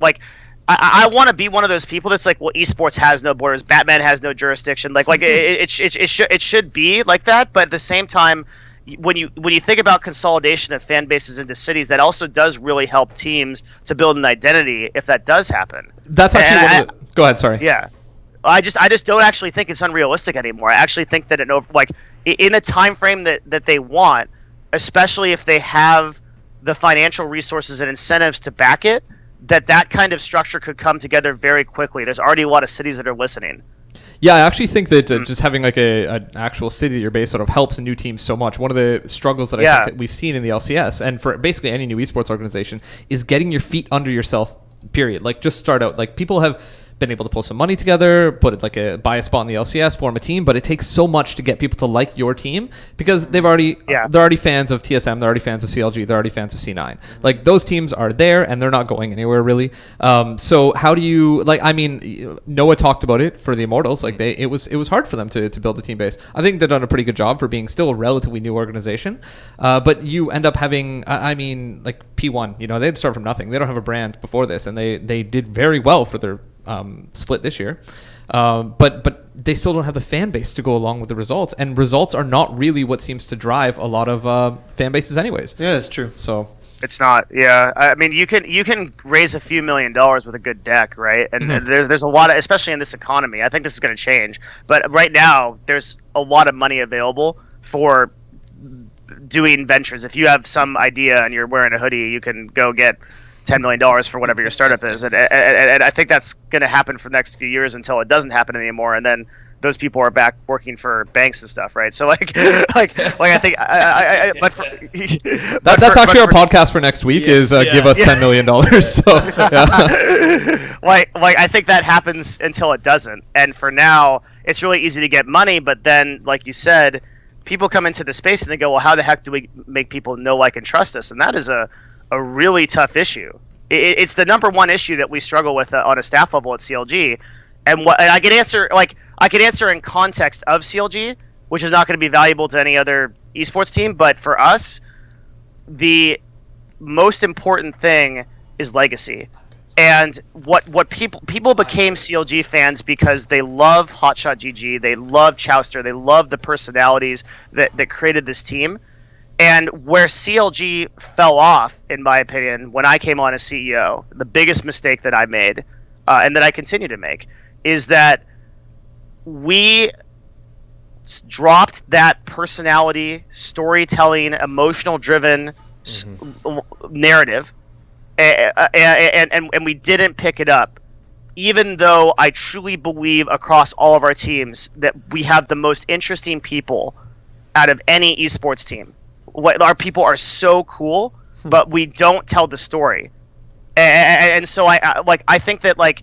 I want to be one of those people that's well, esports has no borders, Batman has no jurisdiction. It should be like that, but at the same time, when you think about consolidation of fan bases into cities, that also does really help teams to build an identity if that does happen. That's actually go ahead. Sorry. Yeah, I just don't actually think it's unrealistic anymore. I actually think that in the time frame that they want, especially if they have the financial resources and incentives to back it, that kind of structure could come together very quickly. There's already a lot of cities that are listening. Yeah, I actually think that just having like an actual city that you're based out of helps new teams so much. One of the struggles that I think we've seen in the LCS and for basically any new esports organization is getting your feet under yourself, period. Like just start out. Like people have been able to pull some money together, buy a spot in the LCS, form a team, but it takes so much to get people to like your team because they're already fans of TSM, they're already fans of CLG, they're already fans of C9. Like those teams are there and they're not going anywhere really. So how do you Noah talked about it for the Immortals. Like it was hard for them to build a team base. I think they've done a pretty good job for being still a relatively new organization. But you end up having like P1, they had to start from nothing. They don't have a brand before this and they did very well for their split this year, but they still don't have the fan base to go along with the results, and results are not really what seems to drive a lot of fan bases anyways. Yeah, that's true. So it's not. Yeah, I mean, you can raise a few $1 million with a good deck, right? And there's a lot of, especially in this economy. I think this is going to change, but right now there's a lot of money available for doing ventures. If you have some idea and you're wearing a hoodie, you can go get $10 million for whatever your startup is, and I think that's going to happen for the next few years until it doesn't happen anymore, and then those people are back working for banks and stuff, right? So I think that's actually our podcast for next week. Give us $10 million. So I think that happens until it doesn't, and for now it's really easy to get money, but then like you said, people come into the space and they go, well, how the heck do we make people know, like, and trust us? And that is a really tough issue. It's the number one issue that we struggle with on a staff level at CLG, and I can answer in context of CLG, which is not going to be valuable to any other esports team. But for us, the most important thing is legacy. And what people became CLG fans because they love Hotshot GG, they love Chowster, they love the personalities that created this team. And where CLG fell off, in my opinion, when I came on as CEO, the biggest mistake that I made, and that I continue to make, is that we dropped that personality, storytelling, emotional-driven narrative, and we didn't pick it up. Even though I truly believe across all of our teams that we have the most interesting people out of any esports team. Our people are so cool, but we don't tell the story, and so I think that, like,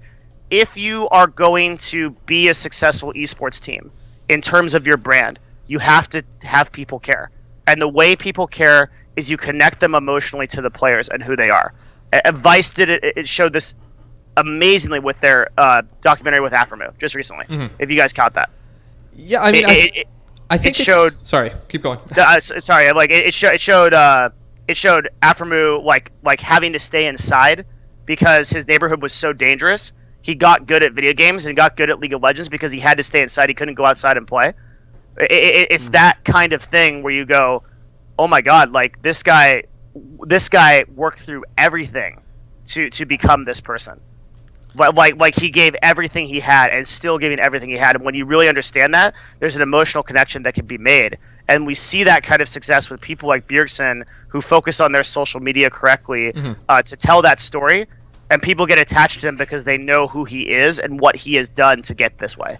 if you are going to be a successful esports team in terms of your brand, you have to have people care, and the way people care is you connect them emotionally to the players and who they are. Vice did it; it showed this amazingly with their documentary with Afremu just recently. If you guys caught that, yeah, I mean. I think it showed. Sorry, keep going. Sorry, like it showed Afremu like having to stay inside because his neighborhood was so dangerous. He got good at video games and got good at League of Legends because he had to stay inside. He couldn't go outside and play. It's that kind of thing where you go, oh my God, like this guy worked through everything to become this person. Like he gave everything he had and still giving everything he had. And when you really understand that, there's an emotional connection that can be made. And we see that kind of success with people like Bjergsen who focus on their social media correctly to tell that story. And people get attached to him because they know who he is and what he has done to get this way.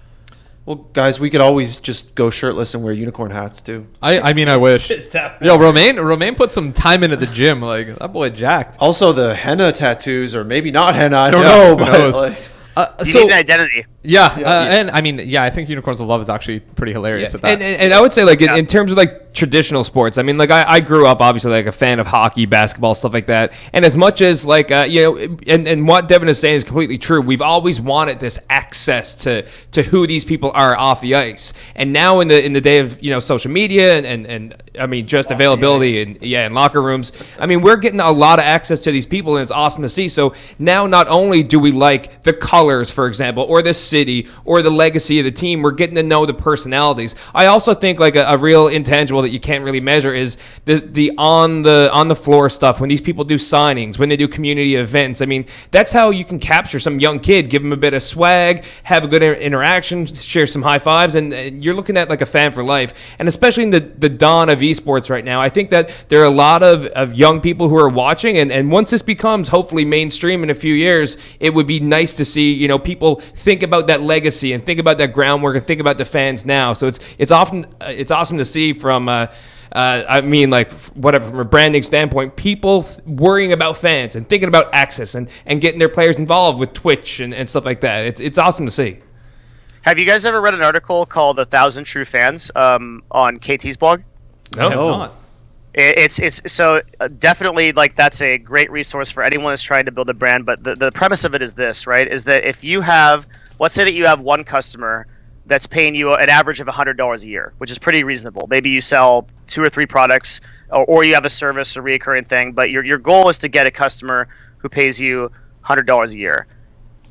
Well, guys, we could always just go shirtless and wear unicorn hats too. I mean, I wish. Yo, Romain put some time in at the gym. Like, that boy jacked. Also, the henna tattoos, or maybe not henna. I don't know. But you need an identity. Yeah, and I mean, I think Unicorns of Love is actually pretty hilarious at that. And I would say, like, in terms of, like, traditional sports, I mean, like, I grew up, obviously, like, a fan of hockey, basketball, stuff like that. And as much as, like, and what Devin is saying is completely true, we've always wanted this access to who these people are off the ice. And now in the day of, social media and I mean, just availability and locker rooms, I mean, we're getting a lot of access to these people, and it's awesome to see. So now not only do we like the colors, for example, or the city, or the legacy of the team, we're getting to know the personalities. I also think, like, a real intangible that you can't really measure is the on the floor stuff. When these people do signings, when they do community events, I mean, that's how you can capture some young kid, give them a bit of swag, have a good interaction, share some high fives, and you're looking at, like, a fan for life. And especially in the dawn of esports right now, I think that there are a lot of young people who are watching, and once this becomes hopefully mainstream in a few years, it would be nice to see people think about about that legacy and think about that groundwork and think about the fans now. So it's awesome to see from I mean, like, whatever, from a branding standpoint, people worrying about fans and thinking about access and getting their players involved with Twitch and stuff like that. It's awesome to see. Have you guys ever read an article called 1,000 True Fans on KT's blog? I have not. It's so definitely, like, that's a great resource for anyone that's trying to build a brand. But the premise of it is this, right? Is that if you have, let's say that you have one customer that's paying you an average of $100 a year, which is pretty reasonable. Maybe you sell 2 or 3 products, or you have a service or recurring thing. But your goal is to get a customer who pays you $100 a year.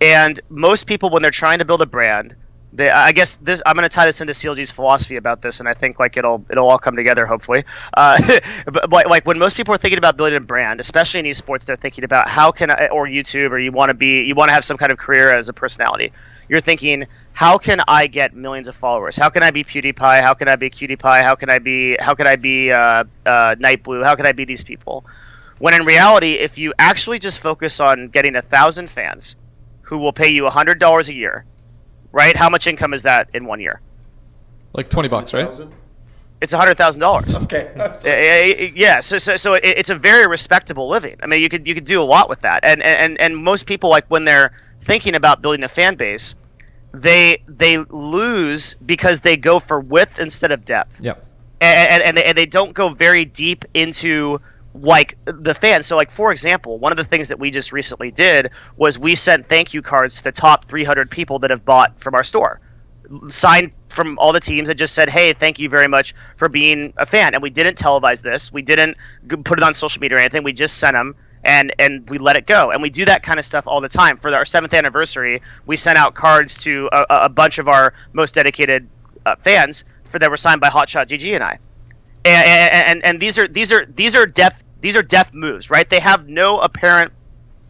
And most people, when they're trying to build a brand, I guess this, I'm going to tie this into CLG's philosophy about this, and I think, like, it'll all come together, hopefully. But like, when most people are thinking about building a brand, especially in esports, they're thinking about how can I, or YouTube, or you want to have some kind of career as a personality. You're thinking, how can I get millions of followers? How can I be PewDiePie? How can I be CutiePie? How can I be Nightblue? How can I be these people? When in reality, if you actually just focus on getting 1,000 fans who will pay you $100 a year, right? How much income is that in 1 year? Like $20, right? It's $100,000. Okay. Yeah. So it's a very respectable living. I mean, you could do a lot with that. And most people, like, when they're thinking about building a fan base, they lose because they go for width instead of depth. Yep. And they don't go very deep into, like, the fans. So, like, for example, one of the things that we just recently did was we sent thank you cards to the top 300 people that have bought from our store, signed from all the teams that just said, hey, thank you very much for being a fan. And we didn't televise this, we didn't put it on social media or anything, we just sent them and we let it go. And we do that kind of stuff all the time. For our 7th anniversary, we sent out cards to a bunch of our most dedicated fans that were signed by Hotshot GG and I. And these are depth moves, right? They have no apparent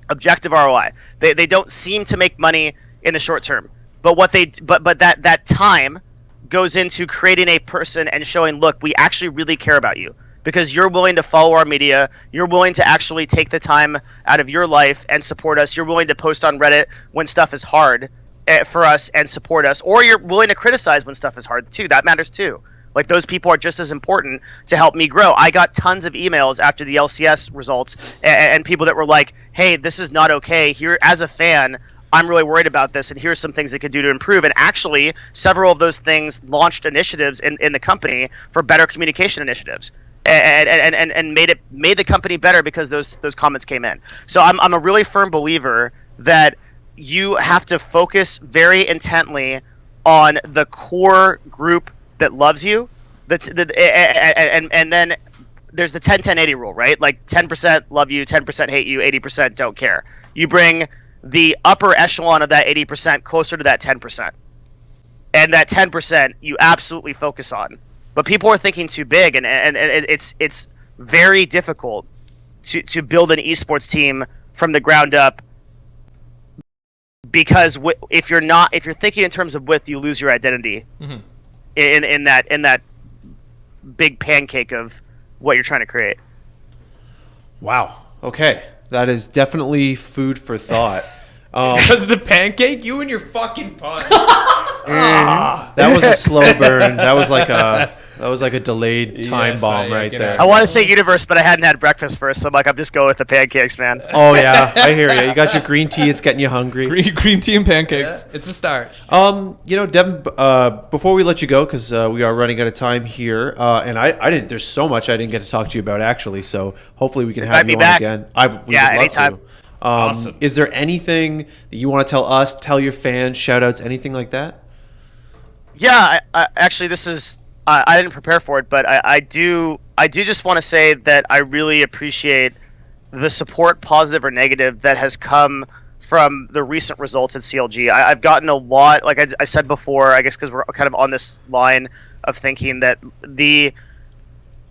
objective ROI. They don't seem to make money in the short term. But that time goes into creating a person and showing, look, we actually really care about you because you're willing to follow our media. You're willing to actually take the time out of your life and support us. You're willing to post on Reddit when stuff is hard for us and support us, or you're willing to criticize when stuff is hard too. That matters too. Like, those people are just as important to help me grow. I got tons of emails after the LCS results and people that were like, hey, this is not okay. Here, as a fan, I'm really worried about this, and here's some things they could do to improve. And actually, several of those things launched initiatives in the company for better communication initiatives, and made the company better because those comments came in. So I'm a really firm believer that you have to focus very intently on the core group that loves you. And then there's the 10-10-80 rule, right? Like, 10% love you, 10% hate you, 80% don't care. You bring the upper echelon of that 80% closer to that 10%. And that 10% you absolutely focus on. But people are thinking too big, and it's very difficult to build an esports team from the ground up, because if you're thinking in terms of width, you lose your identity in that big pancake of what you're trying to create. Wow. Okay. That is definitely food for thought. Because of the pancake? You and your fucking pun. That was a slow burn. That was like a delayed time bomb right there. I want to say universe, but I hadn't had breakfast first, so I'm just going with the pancakes, man. Oh yeah, I hear you. You got your green tea. It's getting you hungry. Green tea and pancakes. Yeah, it's a start. Devin, before we let you go, because we are running out of time here, and I didn't. There's so much I didn't get to talk to you about, actually. So hopefully we can have you on back again. We would love anytime. to. Awesome. Is there anything that you want to tell us, tell your fans, shout outs, anything like that? Yeah, actually, this is I didn't prepare for it, but I do just want to say that I really appreciate the support, positive or negative, that has come from the recent results at CLG. I've gotten a lot, like I said before, I guess because we're kind of on this line of thinking that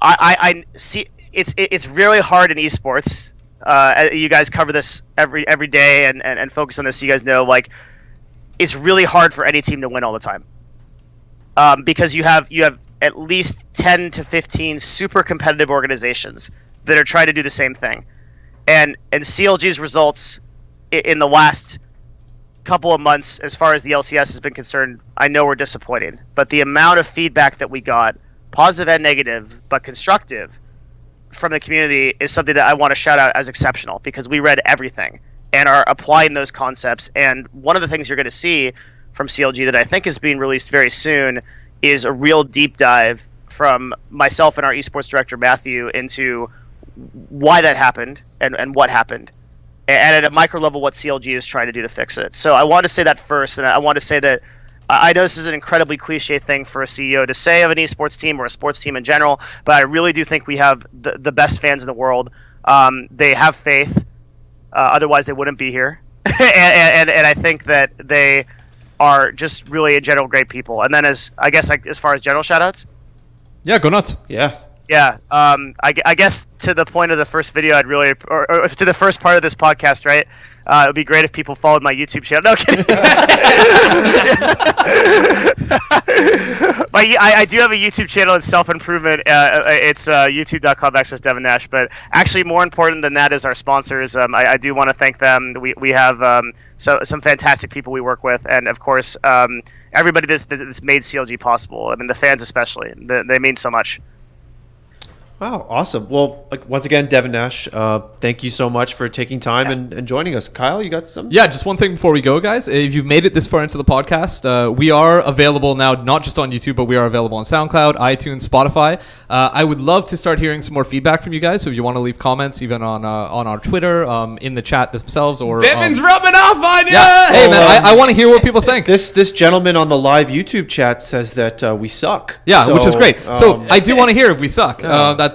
I see it's really hard in esports. You guys cover this every day and focus on this. So you guys know, like, it's really hard for any team to win all the time. Because you have at least 10 to 15 super competitive organizations that are trying to do the same thing, and CLG's results in the last couple of months, as far as the LCS has been concerned, I know we're disappointed. But the amount of feedback that we got, positive and negative, but constructive, from the community is something that I want to shout out as exceptional, because we read everything and are applying those concepts. And one of the things you're going to see from CLG that I think is being released very soon is a real deep dive from myself and our esports director Matthew into why that happened and what happened, and at a micro level what CLG is trying to do to fix it. So I want to say that first, and I want to say that I know this is an incredibly cliche thing for a CEO to say of an esports team or a sports team in general, but I really do think we have the best fans in the world. They have faith, otherwise they wouldn't be here, and I think that they are just really in general great people. And then as far as general shoutouts, yeah, go nuts. Yeah, I guess to the point of the first video, I'd really, or to the first part of this podcast, right? It would be great if people followed my YouTube channel. No kidding. But I do have a YouTube channel. It's self-improvement. It's youtube.com/Devin Nash. But actually, more important than that is our sponsors. I do want to thank them. We have some fantastic people we work with, and of course, everybody that's made CLG possible. I mean, the fans especially. They mean so much. Wow, awesome. Well, once again, Devin Nash, thank you so much for taking time and joining us. Kyle, you got some? Yeah, just one thing before we go, guys. If you've made it this far into the podcast, we are available now, not just on YouTube, but we are available on SoundCloud, iTunes, Spotify. I would love to start hearing some more feedback from you guys. So if you want to leave comments, even on our Twitter, in the chat themselves, or Devin's rubbing off on you. Yeah. Hey, man, I want to hear what people think. This gentleman on the live YouTube chat says that we suck. Yeah, so, which is great. So I do want to hear if we suck.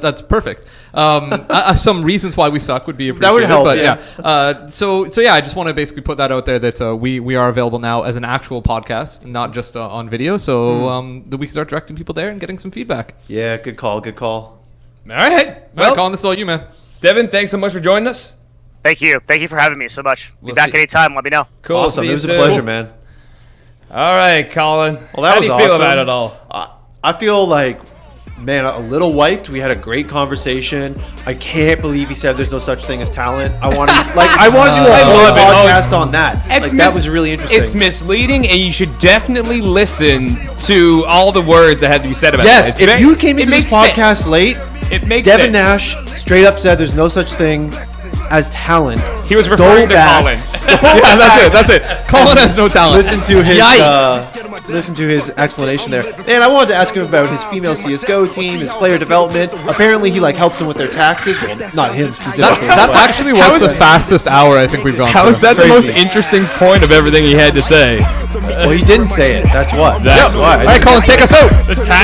That's perfect. Some reasons why we suck would be appreciated. That would help. But yeah. So yeah, I just want to basically put that out there that we are available now as an actual podcast, not just on video. So that we can start directing people there and getting some feedback. Yeah, good call. Good call. All right. Well, Colin, this is all you, man. Devin, thanks so much for joining us. Thank you for having me so much. Be We'll back see. anytime. Let me know. Cool. Awesome. See It you was a soon. pleasure, man. All right, Colin. Well, that How was do you feel awesome. about it all? I feel like, man, a little wiped. We had a great conversation. I can't believe he said there's no such thing as talent. I want to do a whole love it. podcast on that. It's That was really interesting. It's misleading, and you should definitely listen to all the words that had to be said about Yes, it. if you came into this podcast late, it makes Devin sense. Nash straight up said there's no such thing as talent. He was referring to back. Colin. Yeah, that's it. Colin has no talent. Listen to his Yikes. listen to his explanation there. And I wanted to ask him about his female CSGO team, his player development. Apparently, he helps them with their taxes. Well, not him specifically. That but- actually was the fastest hour I think we've gone How through. is that the most crazy. interesting point of everything he had to say? Well, he didn't say it. That's what. That's why. All right, Colin, take us out.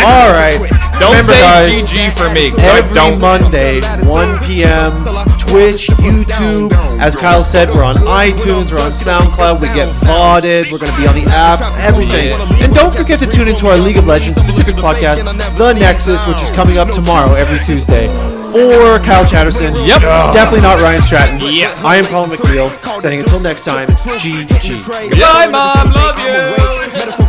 All right. Don't Remember, say guys, GG for me. Every Don't. Monday, 1 p.m., Twitch, YouTube. As Kyle said, we're on iTunes, we're on SoundCloud, we get VODed, we're going to be on the app, everything. And don't forget to tune into our League of Legends specific podcast, The Nexus, which is coming up tomorrow, every Tuesday. For Kyle Chatterson. Yep. Definitely not Ryan Stratton. Yeah. I am Colin McNeil, saying until next time, GG. Goodbye, Mom. Love you.